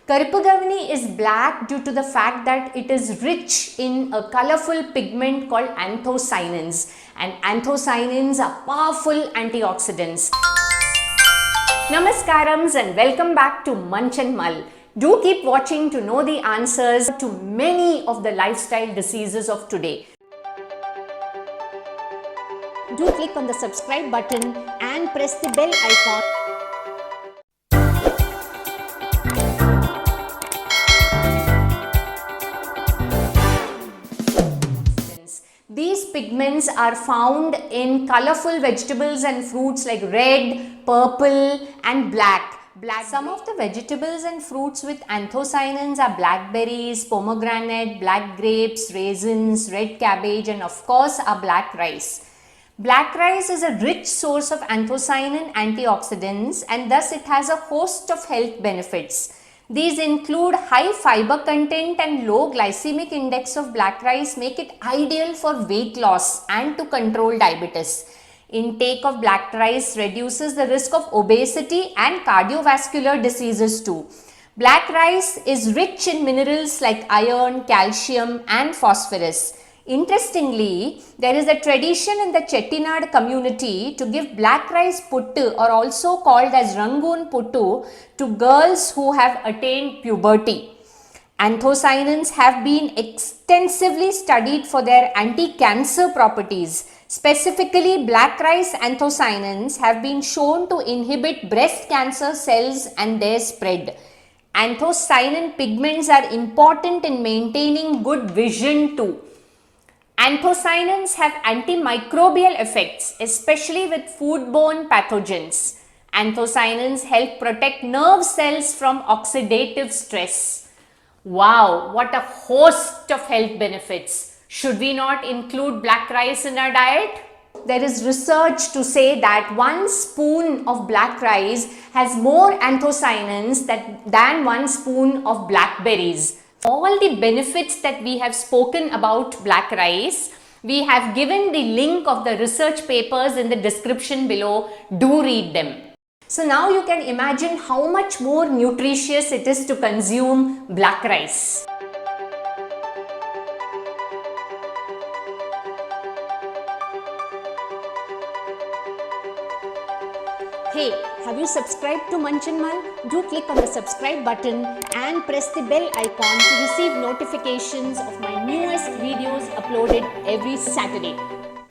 Karupu Gavani is black due to the fact that it is rich in a colorful pigment called anthocyanins, and anthocyanins are powerful antioxidants. Namaskarams and welcome back to Munch and Mull. Do keep watching to know the answers to many of the lifestyle diseases of today. Do click on the subscribe button and press the bell icon. These pigments are found in colorful vegetables and fruits like red, purple and black. Some of the vegetables and fruits with anthocyanins are blackberries, pomegranate, black grapes, raisins, red cabbage and of course our black rice. Black rice is a rich source of anthocyanin antioxidants and thus it has a host of health benefits. These include high fiber content and low glycemic index of black rice make it ideal for weight loss and to control diabetes. Intake of black rice reduces the risk of obesity and cardiovascular diseases too. Black rice is rich in minerals like iron, calcium and phosphorus. Interestingly, there is a tradition in the Chettinad community to give black rice puttu or also called as Rangoon puttu to girls who have attained puberty. Anthocyanins have been extensively studied for their anti-cancer properties. Specifically, black rice anthocyanins have been shown to inhibit breast cancer cells and their spread. Anthocyanin pigments are important in maintaining good vision too. Anthocyanins have antimicrobial effects, especially with foodborne pathogens. Anthocyanins help protect nerve cells from oxidative stress. Wow, what a host of health benefits. Should we not include black rice in our diet? There is research to say that 1 spoon of black rice has more anthocyanins than 1 spoon of blackberries. All the benefits that we have spoken about black rice, we have given the link of the research papers in the description below. Do read them. So now you can imagine how much more nutritious it is to consume black rice. Hey, have you subscribed to Munch and Mull? Do click on the subscribe button and press the bell icon to receive notifications of my newest videos uploaded every Saturday.